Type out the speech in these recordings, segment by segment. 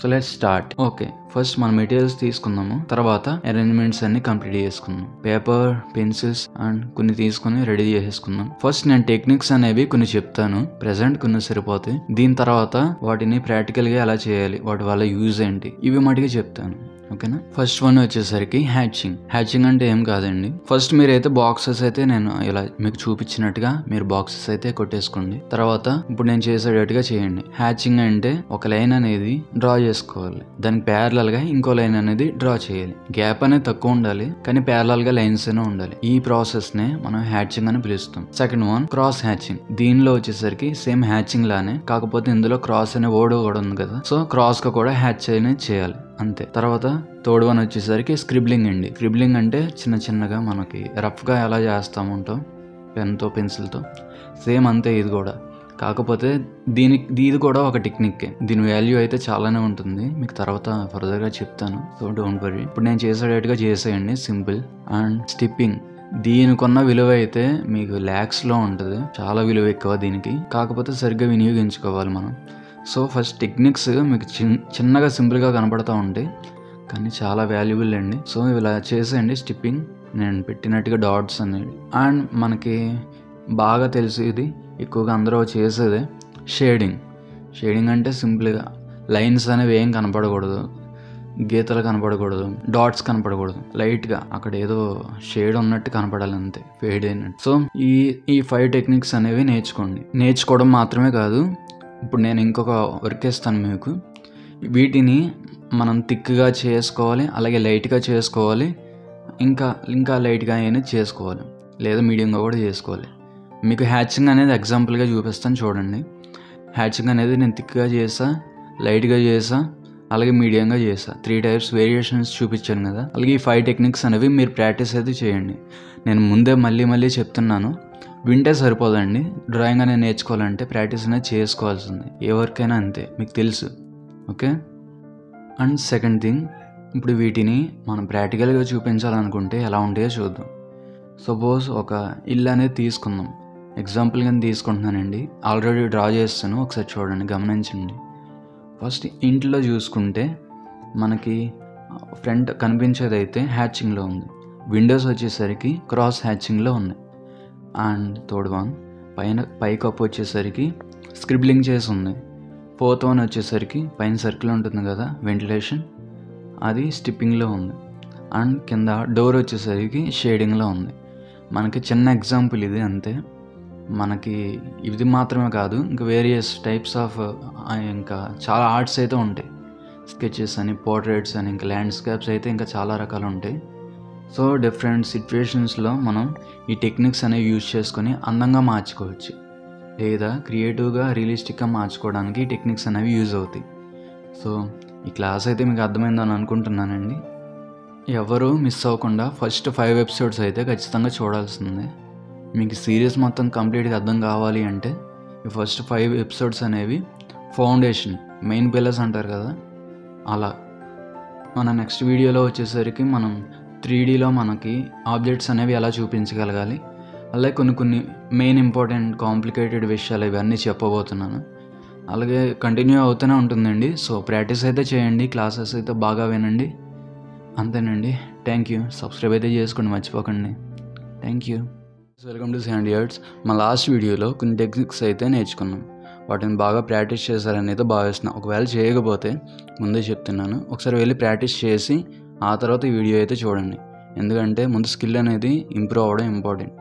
So let's start. Okay, first మన materials తీసుకుందాము, తర్వాత అరేంజ్మెంట్స్ అన్ని కంప్లీట్ చేసుకుందాం. పేపర్, పెన్సిల్స్ అండ్ కొన్ని తీసుకుని రెడీ చేసేసుకుందాం. ఫస్ట్ నేను టెక్నిక్స్ అనేవి కొన్ని చెప్తాను, ప్రెసెంట్ కొన్ని సరిపోతాయి. దీని తర్వాత వాటిని ప్రాక్టికల్ గా ఎలా చేయాలి, వాటి వల్ల యూజ్ ఏంటి, ఇవి మటుకు చెప్తాను. ఓకేనా. ఫస్ట్ వన్ వచ్చేసరికి హ్యాచింగ్ అంటే ఏం కాదండి. ఫస్ట్ మీరైతే బాక్సెస్ అయితే నేను ఇలా మీకు చూపించినట్టుగా మీరు బాక్సెస్ అయితే కొట్టేసుకోండి. తర్వాత ఇప్పుడు నేను చేసేటట్టుగా చేయండి. హ్యాచింగ్ అంటే ఒక లైన్ అనేది డ్రా చేసుకోవాలి, దానికి ప్యారలల్ గా ఇంకో లైన్ అనేది డ్రా చేయాలి. గ్యాప్ అనేది తక్కువ ఉండాలి, కానీ ప్యారలల్ గా లైన్స్ అయినా ఉండాలి. ఈ ప్రాసెస్ నే మనం హ్యాచింగ్ అని పిలుస్తాం. Second one cross hatching. దీనిలో వచ్చేసరికి సేమ్ హ్యాచింగ్ లానే, కాకపోతే ఇందులో క్రాస్ అనే వర్డ్ కూడా ఉంది కదా, సో క్రాస్ గా కూడా హ్యాచ్ అనేది చేయాలి అంతే. తర్వాత థర్డ్ వన్ వచ్చేసరికి స్క్రిబ్లింగ్ అండి. స్క్రిబ్లింగ్ అంటే చిన్న చిన్నగా మనకి రఫ్ గా ఎలా చేస్తామంటాం పెన్తో పెన్సిల్తో, సేమ్ అంతే ఇది కూడా. కాకపోతే ఇది కూడా ఒక టెక్నిక్కే. దీని వాల్యూ అయితే చాలానే ఉంటుంది, మీకు తర్వాత ఫర్దర్ గా చెప్తాను, సో డోంట్ వరీ. ఇప్పుడు నేను చేసేటట్టుగా చేసేయండి, సింపుల్. అండ్ స్టిప్పింగ్, దీనికున్న విలువ అయితే మీకు ల్యాక్స్ లో ఉంటుంది, చాలా విలువ ఎక్కువ దీనికి, కాకపోతే సరిగ్గా వినియోగించుకోవాలి మనం. సో ఫస్ట్ టెక్నిక్స్ మీకు చిన్నగా సింపుల్గా కనపడతా ఉంటాయి, కానీ చాలా వాల్యుబుల్ అండి. సో ఇలా చేసేయండి స్టిప్పింగ్, నేను పెట్టినట్టుగా డాట్స్ అనేది. అండ్ మనకి బాగా తెలుసు, ఇది ఎక్కువగా అందరూ చేసేదే షేడింగ్ అంటే సింపుల్గా లైన్స్ అనేవి ఏం కనపడకూడదు, గీతలు కనపడకూడదు, డాట్స్ కనపడకూడదు, లైట్గా అక్కడ ఏదో షేడ్ ఉన్నట్టు కనపడాలి అంతే, ఫేడ్ అయినట్టు. సో ఈ 5 టెక్నిక్స్ అనేవి నేర్చుకోవడం మాత్రమే కాదు, ఇప్పుడు నేను ఇంకొక వర్క్ ఇస్తాను మీకు. వీటిని మనం థిక్గా చేసుకోవాలి, అలాగే లైట్గా చేసుకోవాలి, ఇంకా లైట్గా అయినా చేసుకోవాలి, లేదా మీడియంగా కూడా చేసుకోవాలి. మీకు హ్యాచింగ్ అనేది ఎగ్జాంపుల్గా చూపిస్తాను చూడండి. హ్యాచింగ్ అనేది నేను థిక్గా చేసా, లైట్గా చేసా, అలాగే మీడియంగా చేసా. 3 టైప్స్ వేరియేషన్స్ చూపించాను కదా. అలాగే ఈ 5 టెక్నిక్స్ అనేవి మీరు ప్రాక్టీస్ అయితే చేయండి. నేను ముందే మళ్ళీ చెప్తున్నాను, వింటే సరిపోదండి. డ్రాయింగ్ అనేది నేర్చుకోవాలంటే ప్రాక్టీస్ అనేది చేసుకోవాల్సింది, ఏ వర్క్ అయినా అంతే, మీకు తెలుసు. ఓకే. అండ్ సెకండ్ థింగ్, ఇప్పుడు వీటిని మనం ప్రాక్టికల్గా చూపించాలనుకుంటే ఎలా ఉంటాయో చూద్దాం. సపోజ్ ఒక ఇల్లు అనేది తీసుకుందాం, ఎగ్జాంపుల్గా తీసుకుంటున్నానండి. ఆల్రెడీ డ్రా చేస్తాను, ఒకసారి చూడండి, గమనించండి. ఫస్ట్ ఇంట్లో చూసుకుంటే మనకి ఫ్రంట్ కనిపించేది అయితే హ్యాచింగ్లో ఉంది, విండోస్ వచ్చేసరికి క్రాస్ హ్యాచింగ్లో ఉన్నాయి. అండ్ థర్డ్ వన్ పైకప్పు వచ్చేసరికి స్క్రిబ్లింగ్ చేసి ఉంది. ఫోర్త్ వన్ వచ్చేసరికి పైన సర్కిల్ ఉంటుంది కదా, వెంటిలేషన్, అది స్టిప్పింగ్లో ఉంది. అండ్ కింద డోర్ వచ్చేసరికి షేడింగ్లో ఉంది. మనకి చిన్న ఎగ్జాంపుల్ ఇది అంతే. మనకి ఇది మాత్రమే కాదు, ఇంకా వేరియస్ టైప్స్ ఆఫ్ ఇంకా చాలా ఆర్ట్స్ అయితే ఉంటాయి. స్కెచెస్ అని, పోర్ట్రేట్స్ అని, ఇంకా ల్యాండ్స్కేప్స్ అయితే ఇంకా చాలా రకాలు ఉంటాయి. సో డిఫరెంట్ సిచ్యువేషన్స్లో మనం ఈ టెక్నిక్స్ అనేవి యూజ్ చేసుకొని అందంగా మార్చుకోవచ్చు, లేదా క్రియేటివ్గా రియలిస్టిక్గా మార్చుకోవడానికి ఈ టెక్నిక్స్ అనేవి యూజ్ అవుతాయి. సో ఈ క్లాస్ అయితే మీకు అర్థమైందని అనుకుంటున్నానండి. ఎవరు మిస్ అవ్వకుండా ఫస్ట్ 5 ఎపిసోడ్స్ అయితే ఖచ్చితంగా చూడాల్సిందే. మీకు సిరీస్ మొత్తం కంప్లీట్గా అర్థం కావాలి అంటే ఈ ఫస్ట్ 5 ఎపిసోడ్స్ అనేవి ఫౌండేషన్, మెయిన్ పిల్లర్స్ అంటారు కదా, అలా. మన నెక్స్ట్ వీడియోలో వచ్చేసరికి మనం 3Dలో మనకి ఆబ్జెక్ట్స్ అనేవి ఎలా చూపించగలగాలి, అలాగే కొన్ని మెయిన్ ఇంపార్టెంట్ కాంప్లికేటెడ్ విషయాలు ఇవన్నీ చెప్పబోతున్నాను. అలాగే కంటిన్యూ అవుతూనే ఉంటుందండి. సో ప్రాక్టీస్ అయితే చేయండి, క్లాసెస్ అయితే బాగా వినండి, అంతేనండి. Thank you. సబ్స్క్రైబ్ అయితే చేసుకోండి, మర్చిపోకండి. Thank you. Welcome to hand arts. మా లాస్ట్ వీడియోలో కొన్ని టెక్నిక్స్ అయితే నేర్చుకున్నాం, వాటిని బాగా ప్రాక్టీస్ చేశారని అయితే భావిస్తున్నాను. ఒకవేళ చేయకపోతే ముందే చెప్తున్నాను, ఒకసారి వెళ్ళి ప్రాక్టీస్ చేసి ఆ తర్వాత ఈ వీడియో అయితే చూడండి. ఎందుకంటే ముందు స్కిల్ అనేది ఇంప్రూవ్ అవ్వడం ఇంపార్టెంట్.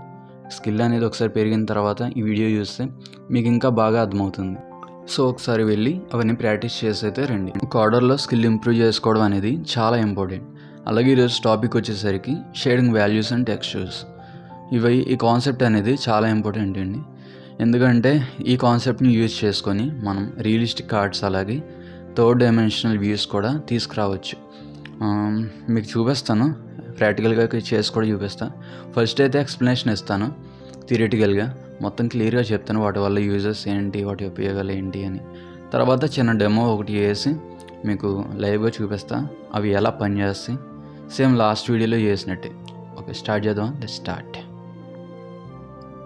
స్కిల్ అనేది ఒకసారి పెరిగిన తర్వాత ఈ వీడియో చూస్తే మీకు ఇంకా బాగా అర్థమవుతుంది. సో ఒకసారి వెళ్ళి అవన్నీ ప్రాక్టీస్ చేసి అయితే రండి. ఒక ఆర్డర్లో స్కిల్ ఇంప్రూవ్ చేసుకోవడం అనేది చాలా ఇంపార్టెంట్. అలాగే ఈరోజు టాపిక్ వచ్చేసరికి షేడింగ్ వాల్యూస్ అండ్ టెక్స్చర్స్. ఈ కాన్సెప్ట్ అనేది చాలా ఇంపార్టెంట్ అండి. ఎందుకంటే ఈ కాన్సెప్ట్ని యూజ్ చేసుకొని మనం రియలిస్టిక్ ఆర్ట్స్, అలాగే 3rd డైమెన్షనల్ వ్యూస్ కూడా తీసుకురావచ్చు. మీకు చూపిస్తాను, ప్రాక్టికల్గా చేసి కూడా చూపిస్తాను. ఫస్ట్ అయితే ఎక్స్ప్లెనేషన్ ఇస్తాను, థియరిటికల్గా మొత్తం క్లియర్గా చెప్తాను, వాటి వల్ల యూజెస్ ఏంటి, వాటి ఉపయోగాలు ఏంటి అని. తర్వాత చిన్న డెమో ఒకటి చేసి మీకు లైవ్గా చూపిస్తా, అవి ఎలా పనిచేస్తాయి, సేమ్ లాస్ట్ వీడియోలో చేసినట్టే. ఓకే, స్టార్ట్ చేద్దాం. Let's start.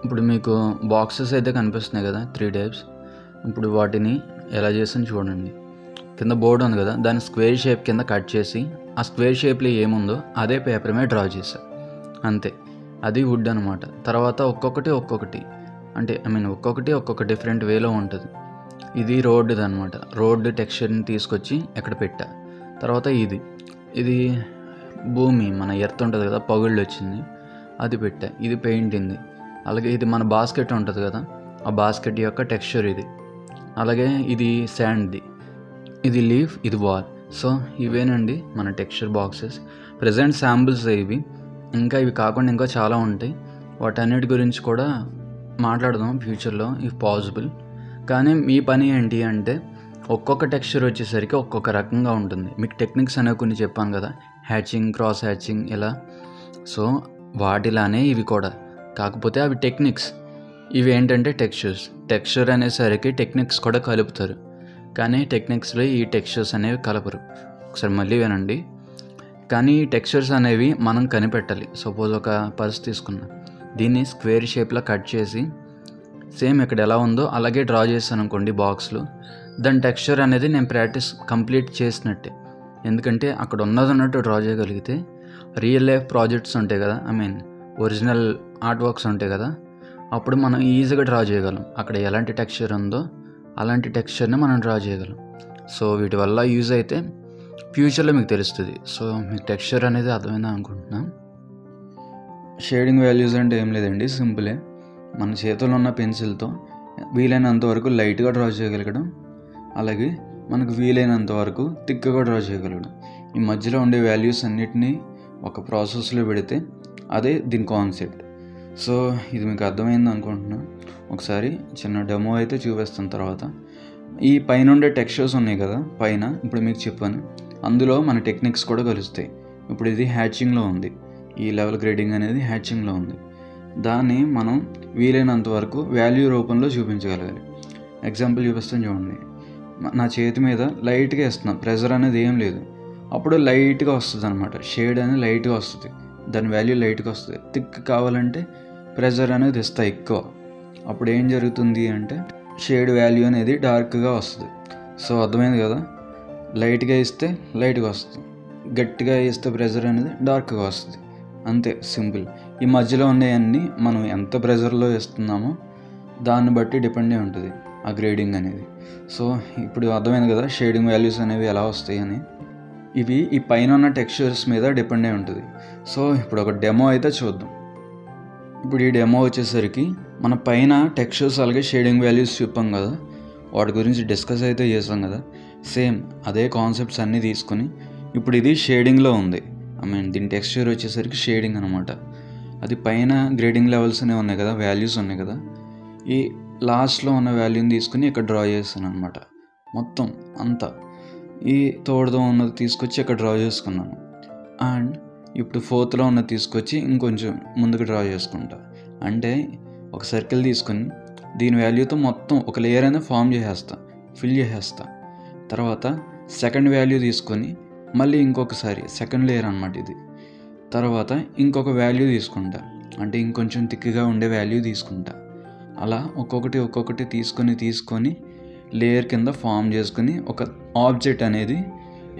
ఇప్పుడు మీకు బాక్సెస్ అయితే కనిపిస్తున్నాయి కదా, 3 టైప్స్. ఇప్పుడు వాటిని ఎలా చేసాను చూడండి. కింద బోర్డు ఉంది కదా, దాన్ని స్క్వేర్ షేప్ కింద కట్ చేసి ఆ స్క్వేర్ షేప్లో ఏముందో అదే పేపర్ మీద డ్రా చేశా, అంతే. అది వుడ్ అనమాట. తర్వాత ఒక్కొక్కటి అంటే ఒక్కొక్కటి ఒక్కొక్క డిఫరెంట్ వేలో ఉంటుంది. ఇది రోడ్డుది అనమాట. రోడ్డు టెక్స్చర్ని తీసుకొచ్చి ఎక్కడ పెట్టా. తర్వాత ఇది భూమి, మన ఎర్త్ ఉంటుంది కదా, పగుళ్ళు వచ్చింది, అది పెట్టా. ఇది పెయింటింది. అలాగే ఇది మన బాస్కెట్ ఉంటుంది కదా, ఆ బాస్కెట్ యొక్క టెక్స్చర్ ఇది. అలాగే ఇది శాండ్ది, ఇది లీఫ్, ఇది వాల్. సో ఇవేనండి మన టెక్స్చర్ బాక్సెస్. ప్రజెంట్ శాంపుల్స్ ఇవి. ఇంకా ఇవి కాకుండా ఇంకా చాలా ఉంటాయి. వాటన్నిటి గురించి కూడా మాట్లాడదాం ఫ్యూచర్లో ఇఫ్ పాసిబుల్. కానీ మీ పని ఏంటి అంటే ఒక్కొక్క టెక్స్చర్ వచ్చేసరికి ఒక్కొక్క రకంగా ఉంటుంది. మీకు టెక్నిక్స్ అనేవి కొన్ని చెప్పాను కదా, హ్యాచింగ్, క్రాస్ హ్యాచింగ్ ఇలా. సో వాటిలానే ఇవి కూడా, కాకపోతే అవి టెక్నిక్స్. ఇవి ఏంటంటే టెక్స్చర్ అనేసరికి టెక్నిక్స్ కూడా కలుపుతారు, కానీ టెక్నిక్స్లో ఈ టెక్స్చర్స్ అనేవి కలపరు. ఒకసారి మళ్ళీ వినండి. కానీ ఈ టెక్స్చర్స్ అనేవి మనం కనిపెట్టాలి. సపోజ్ ఒక పర్స్ తీసుకున్నా, దీన్ని స్క్వేర్ షేప్లో కట్ చేసి సేమ్ ఇక్కడ ఎలా ఉందో అలాగే డ్రా చేశాను అనుకోండి బాక్స్లో, దాని టెక్స్చర్ అనేది నేను ప్రాక్టీస్ కంప్లీట్ చేసినట్టే. ఎందుకంటే అక్కడ ఉన్నట్టు డ్రా చేయగలిగితే రియల్ లైఫ్ ప్రాజెక్ట్స్ ఉంటాయి కదా, ఒరిజినల్ ఆర్ట్ వర్క్స్ ఉంటాయి కదా, అప్పుడు మనం ఈజీగా డ్రా చేయగలం. అక్కడ ఎలాంటి టెక్స్చర్ ఉందో అలాంటి టెక్స్చర్ని మనం డ్రా చేయగలం. సో వీటి వల్ల యూజ్ అయితే ఫ్యూచర్లో మీకు తెలుస్తుంది. సో మీకు టెక్స్చర్ అనేది అర్థమైందా అనుకుంటున్నాను. షేడింగ్ వాల్యూస్ అంటే ఏం లేదండి, సింపులే. మన చేతుల్లో ఉన్న పెన్సిల్తో వీలైనంత వరకు లైట్గా డ్రా చేయగలగడం, అలాగే మనకు వీలైనంత వరకు థిక్గా డ్రా చేయగలగడం. ఈ మధ్యలో ఉండే వాల్యూస్ అన్నిటినీ ఒక ప్రాసెస్లో పెడితే అదే దీని కాన్సెప్ట్. సో ఇది మీకు అర్థమైంది అనుకుంటున్నాను. ఒకసారి చిన్న డెమో అయితే చూపిస్తాను. తర్వాత ఈ పైన ఉండే టెక్స్చర్స్ ఉన్నాయి కదా పైన, ఇప్పుడు మీకు చెప్పాను, అందులో మన టెక్నిక్స్ కూడా కలుస్తాయి. ఇప్పుడు ఇది హ్యాచింగ్లో ఉంది, ఈ లెవెల్ గ్రేడింగ్ అనేది హ్యాచింగ్లో ఉంది. దాన్ని మనం వీలైనంత వరకు వాల్యూ రూపంలో చూపించగలగాలి. ఎగ్జాంపుల్ చూపిస్తాను చూడండి. నా చేతి మీద లైట్గా వేస్తున్నాను, ప్రెజర్ అనేది ఏం లేదు, అప్పుడు లైట్గా వస్తుంది అనమాట. షేడ్ అనేది లైట్గా వస్తుంది, దాని వాల్యూ లైట్గా వస్తుంది. థిక్ కావాలంటే ప్రెజర్ అనేది ఇస్తా ఎక్కువ, అప్పుడు ఏం జరుగుతుంది అంటే షేడ్ వాల్యూ అనేది డార్క్గా వస్తుంది. సో అర్థమైంది కదా, లైట్గా ఇస్తే లైట్గా వస్తుంది, గట్టిగా ఇస్తే ప్రెజర్ అనేది డార్క్గా వస్తుంది, అంతే సింపుల్. ఈ మధ్యలో ఉన్నాయన్నీ మనం ఎంత ప్రెజర్లో ఇస్తున్నామో దాన్ని బట్టి డిపెండ్ అయి ఉంటుంది ఆ గ్రేడింగ్ అనేది. సో ఇప్పుడు అర్థమైంది కదా షేడింగ్ వాల్యూస్ అనేవి ఎలా వస్తాయి అని. ఇవి ఈ పైన ఉన్న టెక్స్చర్స్ మీద డిపెండ్ అయి ఉంటుంది. సో ఇప్పుడు ఒక డెమో అయితే చూద్దాం. ఇప్పుడు ఈ డెమో వచ్చేసరికి మన పైన టెక్స్చర్స్ అలాగే షేడింగ్ వాల్యూస్ చెప్పాం కదా, వాటి గురించి డిస్కస్ అయితే చేసాం కదా, సేమ్ అదే కాన్సెప్ట్స్ అన్నీ తీసుకొని ఇప్పుడు ఇది షేడింగ్లో ఉంది. దీని టెక్స్చర్ వచ్చేసరికి షేడింగ్ అనమాట. అది పైన గ్రేడింగ్ లెవెల్స్ అనేవి ఉన్నాయి కదా, వాల్యూస్ ఉన్నాయి కదా, ఈ లాస్ట్లో ఉన్న వాల్యూని తీసుకుని ఇక్కడ డ్రా చేస్తాను అనమాట. మొత్తం అంతా ఈ తోడుతో ఉన్నది తీసుకొచ్చి ఇక్కడ డ్రా చేసుకున్నాను. అండ్ ఇప్పుడు ఫోర్త్లో ఉన్నది తీసుకొచ్చి ఇంకొంచెం ముందుకు డ్రా చేసుకుంటా. అంటే ఒక సర్కిల్ తీసుకొని దీని వాల్యూతో మొత్తం ఒక లేయర్ అనేది ఫామ్ చేసేస్తా, ఫిల్ చేసేస్తా. తర్వాత సెకండ్ వాల్యూ తీసుకొని మళ్ళీ ఇంకొకసారి సెకండ్ లేయర్ అనమాట ఇది. తర్వాత ఇంకొక వాల్యూ తీసుకుంటా, అంటే ఇంకొంచెం థిక్గా ఉండే వాల్యూ తీసుకుంటా. అలా ఒక్కొక్కటి తీసుకొని లేయర్ కింద ఫామ్ చేసుకుని ఒక ఆబ్జెక్ట్ అనేది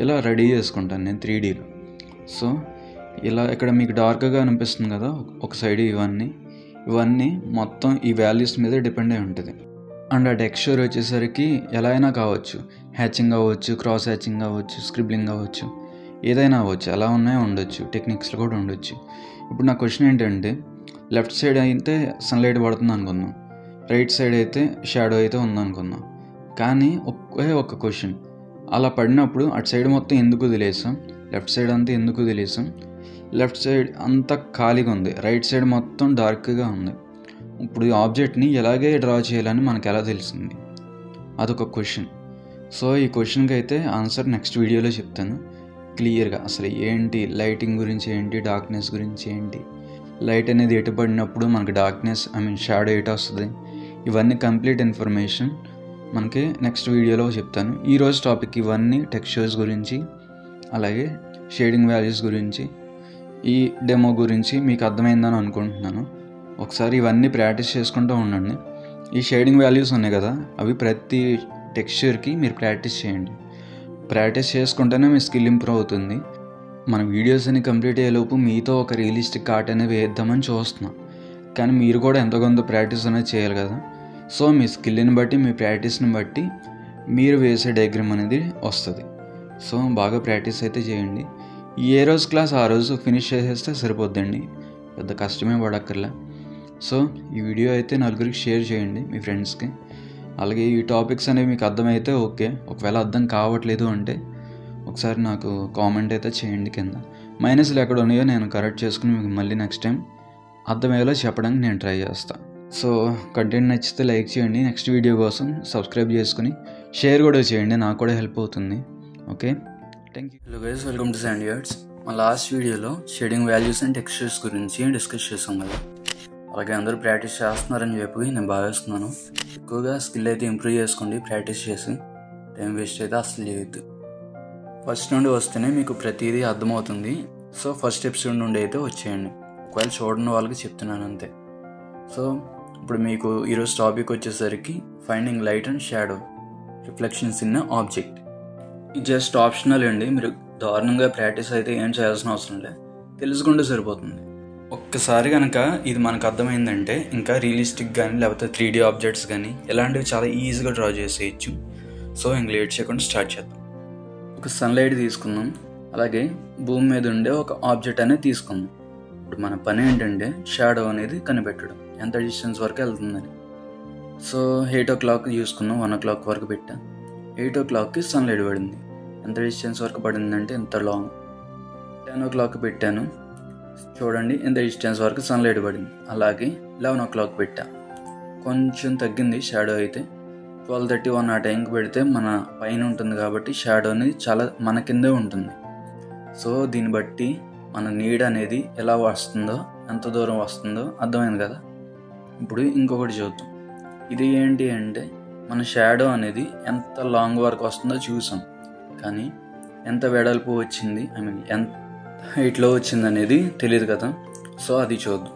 ఇలా రెడీ చేసుకుంటాను నేను 3Dలో. సో ఇలా ఇక్కడ మీకు డార్క్గా అనిపిస్తుంది కదా ఒక సైడ్, ఇవన్నీ మొత్తం ఈ వాల్యూస్ మీద డిపెండ్ అయి ఉంటుంది. అండ్ ఆ టెక్స్చర్ వచ్చేసరికి ఎలా అయినా కావచ్చు, హ్యాచింగ్ అవ్వచ్చు, క్రాస్ హ్యాచింగ్ అవ్వచ్చు, స్క్రిబ్లింగ్ అవ్వచ్చు, ఏదైనా అవ్వచ్చు, ఎలా ఉన్నాయో ఉండొచ్చు, టెక్నిక్స్లో కూడా ఉండొచ్చు. ఇప్పుడు నా క్వశ్చన్ ఏంటంటే, లెఫ్ట్ సైడ్ అయితే సన్లైట్ పడుతుంది అనుకుందాం, రైట్ సైడ్ అయితే షాడో అయితే ఉందనుకుందాం. కానీ ఒక్క క్వశ్చన్, అలా పడినప్పుడు అటు సైడ్ మొత్తం ఎందుకు వదిలేసాం, లెఫ్ట్ సైడ్ అంతా ఎందుకు వదిలేసాం, లెఫ్ట్ సైడ్ అంతా ఖాళీగా ఉంది, రైట్ సైడ్ మొత్తం డార్క్గా ఉంది. ఇప్పుడు ఈ ఆబ్జెక్ట్ని ఎలాగే డ్రా చేయాలని మనకు ఎలా తెలిసింది, అదొక క్వశ్చన్. సో ఈ క్వశ్చన్కి అయితే ఆన్సర్ నెక్స్ట్ వీడియోలో చెప్తాను క్లియర్గా. అసలు ఏంటి లైటింగ్ గురించి ఏంటి, డార్క్నెస్ గురించి ఏంటి, లైట్ అనేది ఎటు పడినప్పుడు మనకి డార్క్నెస్ షాడో ఎటు వస్తుంది, ఇవన్నీ కంప్లీట్ ఇన్ఫర్మేషన్ మనకి నెక్స్ట్ వీడియోలో చెప్తాను. ఈరోజు టాపిక్ ఇవన్నీ టెక్స్చర్స్ గురించి, అలాగే షేడింగ్ వాల్యూస్ గురించి, ఈ డెమో గురించి మీకు అర్థమైందని అనుకుంటున్నాను. ఒకసారి ఇవన్నీ ప్రాక్టీస్ చేసుకుంటూ ఉండండి. ఈ షేడింగ్ వాల్యూస్ ఉన్నాయి కదా, అవి ప్రతి టెక్స్చర్కి మీరు ప్రాక్టీస్ చేయండి. ప్రాక్టీస్ చేసుకుంటేనే మీ స్కిల్ ఇంప్రూవ్ అవుతుంది. మన వీడియోస్ అని కంప్లీట్ అయ్యేలోపు మీతో ఒక రియలిస్టిక్ ఆర్ట్ అనేది వేద్దామని చూస్తున్నాం. కానీ మీరు కూడా ఎంతో కొంత ప్రాక్టీస్ అనేది చేయాలి కదా. సో మీ స్కిల్ని బట్టి, మీ ప్రాక్టీస్ని బట్టి మీరు వేసే డయాగ్రామ్ అనేది వస్తుంది. సో బాగా ప్రాక్టీస్ అయితే చేయండి. ఏ రోజు క్లాస్ ఆ రోజు ఫినిష్ చేసేస్తే సరిపోద్దండి, పెద్ద కష్టమే పడక్కర్లే. సో ఈ వీడియో అయితే నలుగురికి షేర్ చేయండి, మీ ఫ్రెండ్స్కి. అలాగే ఈ టాపిక్స్ అనేవి మీకు అర్థమైతే ఓకే, ఒకవేళ అర్థం కావట్లేదు అంటే ఒకసారి నాకు కామెంట్ అయితే చేయండి కింద. మైనస్లు ఎక్కడ ఉన్నాయో నేను కరెక్ట్ చేసుకుని మీకు మళ్ళీ నెక్స్ట్ టైం అర్థమయ్యేలా చెప్పడానికి నేను ట్రై చేస్తాను. సో కంటెంట్ నచ్చితే లైక్ చేయండి, నెక్స్ట్ వీడియో కోసం సబ్స్క్రైబ్ చేసుకుని షేర్ కూడా చేయండి, నాకు కూడా హెల్ప్ అవుతుంది. Okay, thank you. Hello guys, welcome to Sandyards. మా లాస్ట్ వీడియోలో షేడింగ్ వాల్యూస్ అండ్ టెక్స్చర్స్ గురించి డిస్కస్ చేసాం కదా. అలాగే అందరూ ప్రాక్టీస్ చేస్తున్నారని చెప్పి నేను భావిస్తున్నాను. ఎక్కువగా స్కిల్ అయితే ఇంప్రూవ్ చేసుకోండి, ప్రాక్టీస్ చేసి టైం వేస్ట్ అయితే అసలు చేయొద్దు. ఫస్ట్ నుండి వస్తేనే మీకు ప్రతిదీ అర్థమవుతుంది. సో ఫస్ట్ ఎపిసోడ్ నుండి అయితే వచ్చేయండి, ఒకవేళ చూడని వాళ్ళకి చెప్తున్నాను అంతే. సో ఇప్పుడు మీకు ఈరోజు టాపిక్ వచ్చేసరికి finding light and shadow reflections in object. ఇది జస్ట్ ఆప్షనల్ అండి, మీరు దారుణంగా ప్రాక్టీస్ అయితే ఏం చేయాల్సిన అవసరం లేదు, తెలుసుకుంటే సరిపోతుంది. ఒక్కసారి కనుక ఇది మనకు అర్థమైందంటే ఇంకా రియలిస్టిక్ కానీ లేకపోతే 3D ఆబ్జెక్ట్స్ కానీ ఇలాంటివి చాలా ఈజీగా డ్రా చేసేయచ్చు. సో ఇంక లేట్ చేయకుండా స్టార్ట్ చేద్దాం. ఒక సన్లైట్ తీసుకుందాం, అలాగే భూమి మీద ఉండే ఒక ఆబ్జెక్ట్ అనేది తీసుకుందాం. ఇప్పుడు మన పని ఏంటంటే షాడో అనేది కనిపెట్టడం, ఎంత డిస్టెన్స్ వరకు వెళ్తుందని. సో 8 o'clock చూసుకుందాం, 1 o'clock వరకు పెట్టా. 8 o'clockకి సన్లైట్ పడింది, ఎంత డిస్టెన్స్ వరకు పడిందంటే ఎంత లాంగ్. 10 o'clock పెట్టాను, చూడండి ఎంత డిస్టెన్స్ వరకు సన్లైట్ పడింది. అలాగే 11 o'clock పెట్టా, కొంచెం తగ్గింది షాడో అయితే. 12:31 ఆ టైంకి పెడితే మన పైన ఉంటుంది కాబట్టి షాడో అనేది చాలా మన కిందే ఉంటుంది. సో దీన్ని బట్టి మన నీడ్ అనేది ఎలా వస్తుందో, ఎంత దూరం వస్తుందో అర్థమైంది కదా. ఇప్పుడు ఇంకొకటి చూద్దాం. ఇది ఏంటి అంటే మన షాడో అనేది ఎంత లాంగ్ వరకు వస్తుందో చూసాం, కానీ ఎంత వెడల్పు వచ్చింది, ఎంత హైట్లో వచ్చింది అనేది తెలియదు కదా. సో అది చూద్దాం.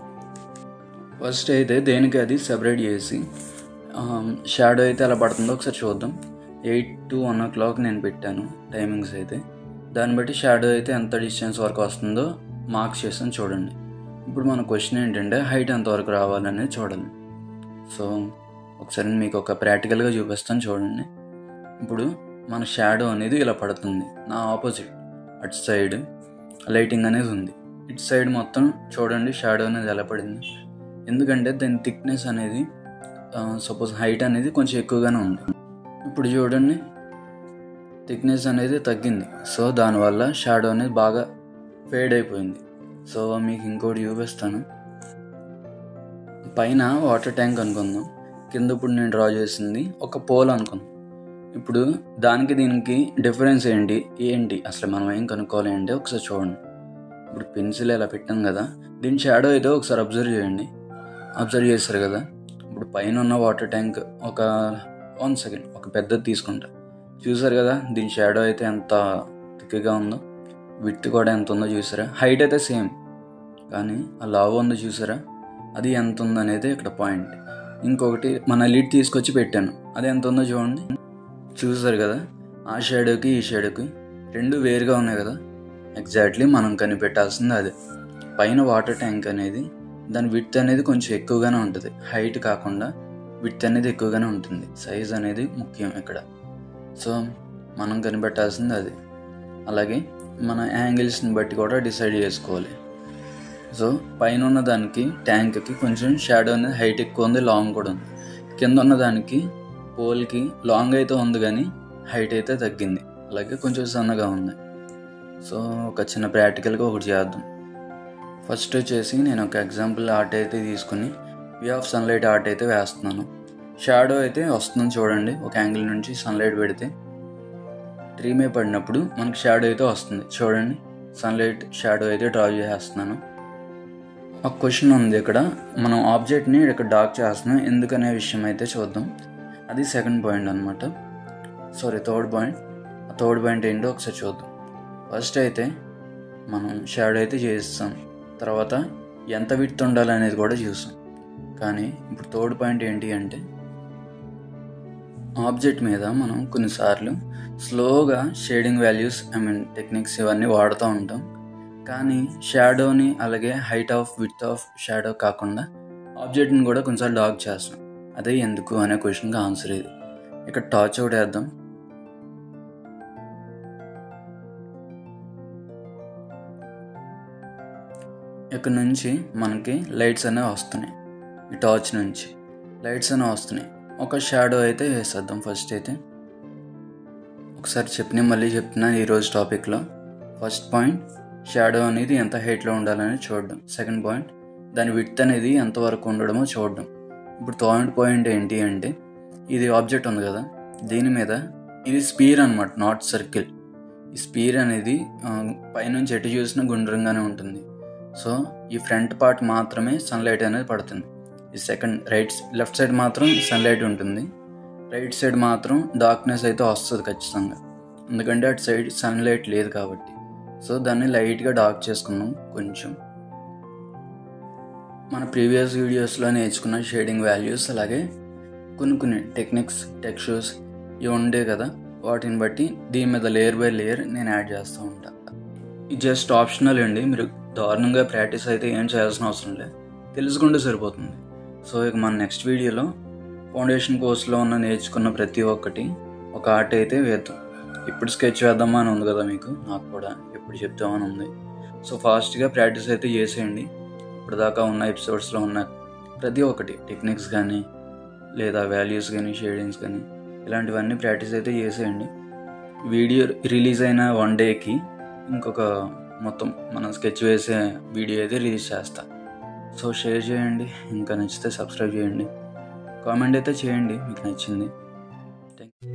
ఫస్ట్ అయితే దేనికి అది సెపరేట్ చేసి షాడో అయితే ఎలా పడుతుందో ఒకసారి చూద్దాం. 8 to 1 o'clock నేను పెట్టాను టైమింగ్స్ అయితే. దాన్ని బట్టి షాడో అయితే ఎంత డిస్టెన్స్ వరకు వస్తుందో మార్క్స్ చేస్తాను చూడండి. ఇప్పుడు మన క్వశ్చన్ ఏంటంటే హైట్ ఎంతవరకు రావాలనేది చూడాలి. సో ఒకసారి మీకు ఒక ప్రాక్టికల్గా చూపిస్తాను చూడండి. ఇప్పుడు మన షాడో అనేది ఇలా పడుతుంది, నా ఆపోజిట్ అటు సైడ్ లైటింగ్ అనేది ఉంది. ఇటు సైడ్ మొత్తం చూడండి షాడో అనేది ఎలా పడింది. ఎందుకంటే దాని థిక్నెస్ అనేది సపోజ్ హైట్ అనేది కొంచెం ఎక్కువగానే ఉంది. ఇప్పుడు చూడండి థిక్నెస్ అనేది తగ్గింది. సో దానివల్ల షాడో అనేది బాగా ఫేడ్ అయిపోయింది. సో మీకు ఇంకోటి చూపిస్తాను. పైన వాటర్ ట్యాంక్ అనుకుందాం, కింద ఇప్పుడు నేను డ్రా చేసింది ఒక పోల్ అనుకుందాం. ఇప్పుడు దానికి దీనికి డిఫరెన్స్ ఏంటి అసలు మనం ఏం కనుక్కోవాలి అంటే ఒకసారి చూడండి. ఇప్పుడు పెన్సిల్ ఇలా పెట్టాం కదా, దీని షాడో అయితే ఒకసారి అబ్జర్వ్ చేయండి. అబ్జర్వ్ చేస్తారు కదా. ఇప్పుడు పైన ఉన్న వాటర్ ట్యాంక్ ఒక 1 second ఒక పెద్దది తీసుకుంటా, చూసారు కదా దీని షాడో అయితే ఎంత థిక్గా ఉందో, విడ్త్ కూడా ఎంత ఉందో చూసారా. హైట్ అయితే సేమ్, కానీ ఆ లావ్ ఉందో చూసారా, అది ఎంత ఉందనేది ఇక్కడ పాయింట్. ఇంకొకటి మన లిడ్ తీసుకొచ్చి పెట్టాను, అది ఎంత ఉందో చూడండి. చూసారు కదా, ఆ షాడోకి ఈ షాడోకి రెండు వేరుగా ఉన్నాయి కదా. ఎగ్జాక్ట్లీ మనం కనిపెట్టాల్సింది అదే. పైన వాటర్ ట్యాంక్ అనేది దాని విడ్త్ అనేది కొంచెం ఎక్కువగానే ఉంటుంది, హైట్ కాకుండా విడ్త్ అనేది ఎక్కువగానే ఉంటుంది. సైజ్ అనేది ముఖ్యం ఇక్కడ. సో మనం కనిపెట్టాల్సింది అది. అలాగే మన యాంగిల్స్ని బట్టి కూడా డిసైడ్ చేసుకోవాలి. సో పైన ఉన్న దానికి ట్యాంక్కి కొంచెం షాడో అనేది హైట్ ఎక్కువ ఉంది, లాంగ్ కూడా ఉంది. కింద ఉన్న దానికి పోల్కి లాంగ్ అయితే ఉంది కానీ హైట్ అయితే తగ్గింది, అలాగే కొంచెం సన్నగా ఉంది. సో ఒక చిన్న ప్రాక్టికల్గా ఒకటి చేద్దాం. ఫస్ట్ వచ్చేసి నేను ఒక ఎగ్జాంపుల్ ఆర్ట్ అయితే తీసుకుని వే ఆఫ్ సన్లైట్ ఆర్ట్ అయితే వేస్తున్నాను. షాడో అయితే వస్తుందని చూడండి. ఒక యాంగిల్ నుంచి సన్లైట్ పెడితే ట్రీ మీద పడినప్పుడు మనకి షాడో అయితే వస్తుంది చూడండి. సన్లైట్ షాడో అయితే డ్రా చేస్తున్నాను. ఒక క్వశ్చన్ ఉంది ఇక్కడ, మనం ఆబ్జెక్ట్ని ఇక్కడ డార్క్ చేస్తున్నాం ఎందుకనే విషయం అయితే చూద్దాం. అది సెకండ్ పాయింట్ అనమాట, థర్డ్ పాయింట్. ఆ థర్డ్ పాయింట్ ఏంటో ఒకసారి చూద్దాం. ఫస్ట్ అయితే మనం షాడో అయితే చేస్తాం, తర్వాత ఎంత విడ్త్ ఉండాలనేది కూడా చూసాం. కానీ ఇప్పుడు థర్డ్ పాయింట్ ఏంటి అంటే ఆబ్జెక్ట్ మీద మనం కొన్నిసార్లు స్లోగా షేడింగ్ వాల్యూస్ టెక్నిక్స్ ఇవన్నీ వాడుతూ ఉంటాం. కానీ షాడోని అలాగే height of width of shadow కాకుండా ఆబ్జెక్ట్ని కూడా కొన్నిసార్లు డార్క్ చేస్తాం. అదే ఎందుకు అనే క్వశ్చన్కి ఆన్సర్ ఇది. ఇక్కడ టార్చ్ అవుట్ వేద్దాం. ఇక్కడ నుంచి మనకి లైట్స్ అనేవి వస్తున్నాయి. ఈ టార్చ్ నుంచి లైట్స్ అనేవి వస్తున్నాయి. ఒక షాడో అయితే వేసేద్దాం. ఫస్ట్ అయితే ఒకసారి మళ్ళీ చెప్తున్నాను ఈరోజు టాపిక్లో. ఫస్ట్ పాయింట్, షాడో అనేది ఎంత హైట్లో ఉండాలని చూడడం. సెకండ్ పాయింట్, దాని విడ్త్ అనేది ఎంతవరకు ఉండడమో చూడడం. ఇప్పుడు థర్డ్ పాయింట్ ఏంటి అంటే, ఇది ఆబ్జెక్ట్ ఉంది కదా, దీని మీద ఇది స్పీర్ అనమాట, నాట్ సర్కిల్. ఈ స్పీర్ అనేది పైనుంచి ఎటు చూసినా గుండ్రంగానే ఉంటుంది. సో ఈ ఫ్రంట్ పార్ట్ మాత్రమే సన్లైట్ అనేది పడుతుంది. ఈ లెఫ్ట్ సైడ్ మాత్రం సన్లైట్ ఉంటుంది, రైట్ సైడ్ మాత్రం డార్క్నెస్ అయితే వస్తుంది ఖచ్చితంగా, ఎందుకంటే అటు సైడ్ సన్లైట్ లేదు కాబట్టి. సో దాన్ని లైట్గా డార్క్ చేసుకున్నాం కొంచెం. మన ప్రీవియస్ వీడియోస్లో నేర్చుకున్న షేడింగ్ వాల్యూస్ అలాగే కొన్ని టెక్నిక్స్, టెక్స్చర్స్ ఇవి ఉండే కదా, వాటిని బట్టి దీని మీద లేయర్ బై లేయర్ నేను యాడ్ చేస్తూ ఉంటాను. ఇది జస్ట్ ఆప్షనల్ అండి, మీరు దారుణంగా ప్రాక్టీస్ అయితే ఏం చేయాల్సిన అవసరం లేదు, తెలుసుకుంటే సరిపోతుంది. సో ఇక మన నెక్స్ట్ వీడియోలో ఫౌండేషన్ కోర్స్లో నేర్చుకున్న ప్రతి ఒక్కటి ఒక ఆర్ట్ అయితే వేద్దాం. ఇప్పుడు స్కెచ్ వేద్దామా అని ఉంది కదా మీకు, నాకు కూడా ఎప్పుడు చెప్తామని ఉంది. సో ఫాస్ట్గా ప్రాక్టీస్ అయితే చేసేయండి. ఇప్పుడు దాకా ఉన్న ఎపిసోడ్స్లో ఉన్న ప్రతి ఒక్కటి టెక్నిక్స్ కానీ లేదా వాల్యూస్ కానీ షేడింగ్స్ కానీ ఇలాంటివన్నీ ప్రాక్టీస్ అయితే చేసేయండి. వీడియో రిలీజ్ అయిన 1 డేకి ఇంకొక మొత్తం మనం స్కెచ్ వేసే వీడియో అయితే రిలీజ్ చేస్తా. సో షేర్ చేయండి, ఇంకా నచ్చితే సబ్స్క్రైబ్ చేయండి, కామెంట్ అయితే చేయండి మీకు నచ్చింది. Thank you.